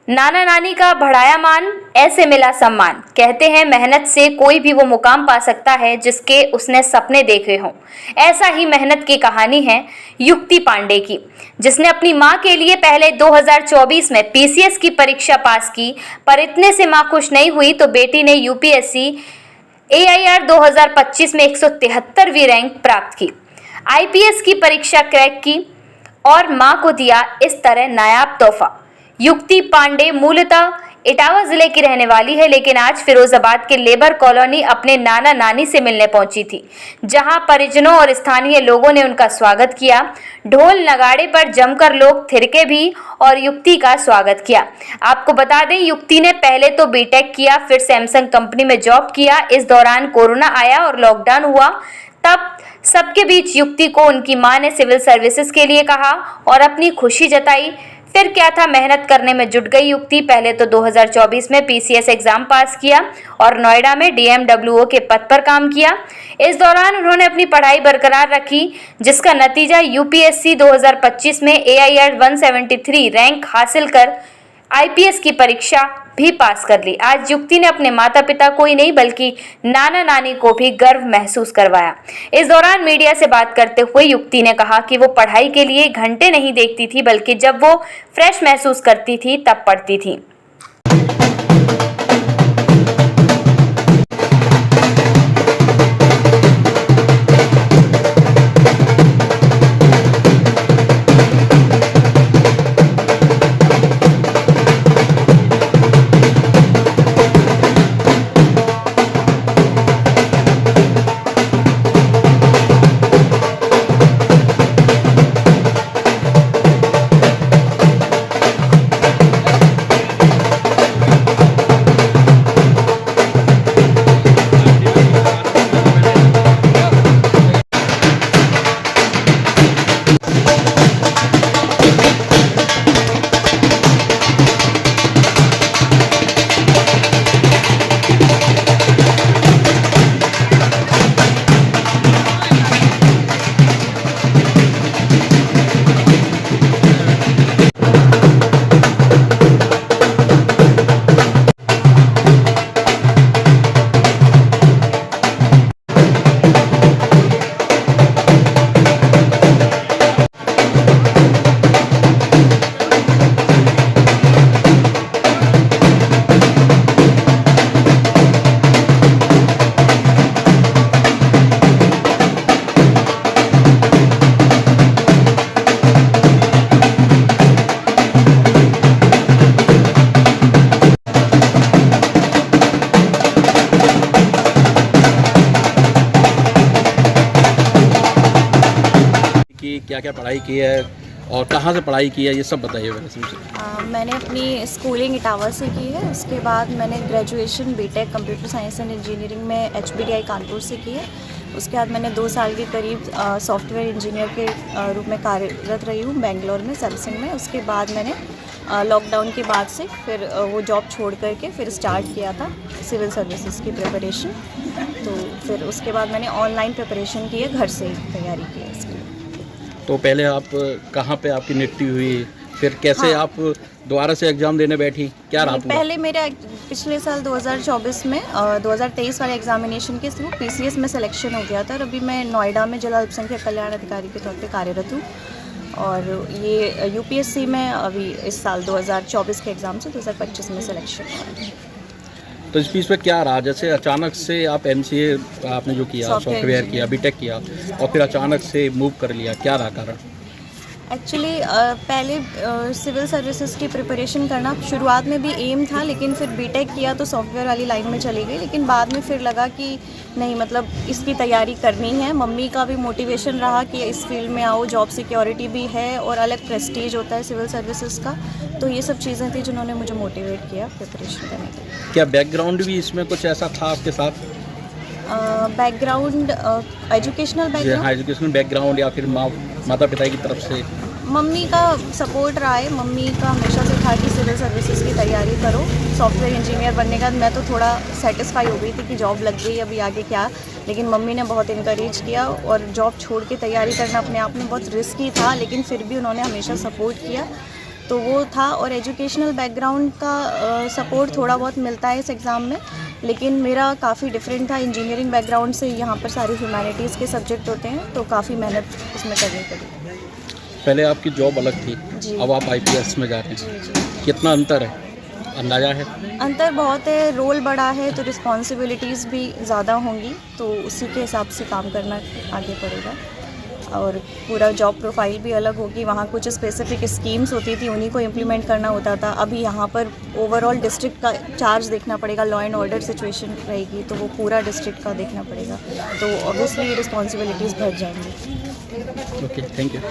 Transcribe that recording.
नाना नानी का बढ़ाया मान, ऐसे मिला सम्मान। कहते हैं मेहनत से कोई भी वो मुकाम पा सकता है जिसके उसने सपने देखे हों। ऐसा ही मेहनत की कहानी है युक्ति पांडे की, जिसने अपनी मां के लिए पहले 2024 में पीसीएस की परीक्षा पास की, पर इतने से मां खुश नहीं हुई तो बेटी ने यूपीएससी एआईआर 2025 में 173वीं रैंक प्राप्त की, आईपीएस की परीक्षा क्रैक की और मां को दिया इस तरह नायाब तोहफा। युक्ति पांडे मूलतः इटावा जिले की रहने वाली है, लेकिन आज फिरोजाबाद के लेबर कॉलोनी अपने नाना नानी से मिलने पहुंची थी, जहां परिजनों और स्थानीय लोगों ने उनका स्वागत किया। ढोल नगाड़े पर जमकर लोग थिरके भी और युक्ति का स्वागत किया। आपको बता दें, युक्ति ने पहले तो बीटेक किया, फिर सैमसंग कंपनी में जॉब किया। इस दौरान कोरोना आया और लॉकडाउन हुआ, तब सबके बीच युक्ति को उनकी मां ने सिविल सर्विसेज के लिए कहा और अपनी खुशी जताई। फिर क्या था, मेहनत करने में जुट गई युक्ति। पहले तो 2024 में पीसीएस एग्जाम पास किया और नोएडा में डीएमडब्ल्यूओ के पद पर काम किया। इस दौरान उन्होंने अपनी पढ़ाई बरकरार रखी, जिसका नतीजा यूपीएससी 2025 में एआईआर 173 रैंक हासिल कर आईपीएस की परीक्षा भी पास कर ली। आज युक्ति ने अपने माता पिता को ही नहीं बल्कि नाना नानी को भी गर्व महसूस करवाया। इस दौरान मीडिया से बात करते हुए युक्ति ने कहा कि वो पढ़ाई के लिए घंटे नहीं देखती थी, बल्कि जब वो फ्रेश महसूस करती थी तब पढ़ती थी। कि क्या क्या पढ़ाई की है और कहाँ से पढ़ाई की है, ये सब बताइए मेरे। मैंने अपनी स्कूलिंग इटावा से की है। उसके बाद मैंने graduation BTech computer science and engineering में एचबीडीआई कानपुर से की है। उसके बाद मैंने 2 साल के करीब सॉफ्टवेयर इंजीनियर के रूप में कार्यरत रही हूँ बेंगलोर में सैमसंग में। उसके बाद मैंने लॉकडाउन के बाद से फिर वो जॉब छोड़ करके फिर स्टार्ट किया था सिविल सर्विसेज की प्रिपरेशन। तो फिर उसके बाद मैंने ऑनलाइन प्रिपरेशन की है, घर से ही तैयारी की है इसकी। तो पहले आप कहाँ पे आपकी नियुक्ति हुई, फिर कैसे आप दोबारा से एग्ज़ाम देने बैठी, क्या रहा? पहले मेरा पिछले साल 2024 में 2023 वाले एग्जामिनेशन के थ्रू पीसीएस में सिलेक्शन हो गया था और अभी मैं नोएडा में जिला अल्पसंख्यक कल्याण अधिकारी के तौर पे कार्यरत हूँ। और ये यूपीएससी में अभी इस साल 2024 के एग्ज़ाम से 2025 में सिलेक्शन हुआ है। तो इस बीच में क्या रहा, जैसे अचानक से आप एमसीए आपने जो किया, सॉफ्टवेयर किया, बीटेक किया और फिर अचानक से मूव कर लिया, क्या रहा कारण? एक्चुअली पहले सिविल सर्विसेज की प्रिपरेशन करना शुरुआत में भी एम था, लेकिन फिर बीटेक किया तो सॉफ्टवेयर वाली लाइन में चली गई। लेकिन बाद में फिर लगा कि नहीं, मतलब इसकी तैयारी करनी है। मम्मी का भी मोटिवेशन रहा कि इस फील्ड में आओ, जॉब सिक्योरिटी भी है और अलग प्रेस्टीज होता है सिविल सर्विसेज का। तो ये सब चीज़ें थी जिन्होंने मुझे मोटिवेट किया प्रिपरेशन करने के लिए। क्या बैकग्राउंड भी इसमें कुछ ऐसा था आपके साथ? बैकग्राउंड एजुकेशनल बैकग्राउंड, हाँ, एजुकेशनल बैकग्राउंड या फिर माता पिता की तरफ से? मम्मी का सपोर्ट रहा है। मम्मी का हमेशा से था कि सिविल सर्विसेज की तैयारी करो। सॉफ्टवेयर इंजीनियर बनने के बाद मैं तो थोड़ा सेटिस्फाई हो गई थी कि जॉब लग गई, अभी आगे क्या। लेकिन मम्मी ने बहुत इनकरेज किया और जॉब छोड़ के तैयारी करना अपने आप में बहुत रिस्की था, लेकिन फिर भी उन्होंने हमेशा सपोर्ट किया। तो वो था। और एजुकेशनल बैकग्राउंड का सपोर्ट थोड़ा बहुत मिलता है इस एग्ज़ाम में, लेकिन मेरा काफ़ी डिफरेंट था। इंजीनियरिंग बैकग्राउंड से यहाँ पर सारी ह्यूमैनिटीज़ के सब्जेक्ट होते हैं, तो काफ़ी मेहनत इसमें करनी पड़ी। पहले आपकी जॉब अलग थी, जी। अब आप IPS में जा रहे हैं, जी जी। कितना अंतर है, अंदाज़ा है? अंतर बहुत है, रोल बड़ा है तो रिस्पॉन्सिबिलिटीज़ भी ज़्यादा होंगी, तो उसी के हिसाब से काम करना आगे पड़ेगा। और पूरा जॉब प्रोफाइल भी अलग होगी। वहाँ कुछ स्पेसिफिक स्कीम्स होती थी, उन्हीं को इम्प्लीमेंट करना होता था। अभी यहाँ पर ओवरऑल डिस्ट्रिक्ट का चार्ज देखना पड़ेगा, लॉ एंड ऑर्डर सिचुएशन रहेगी तो वो पूरा डिस्ट्रिक्ट का देखना पड़ेगा, तो ऑब्वियसली रिस्पॉन्सिबिलिटीज़ बढ़ जाएंगी। Okay, thank you.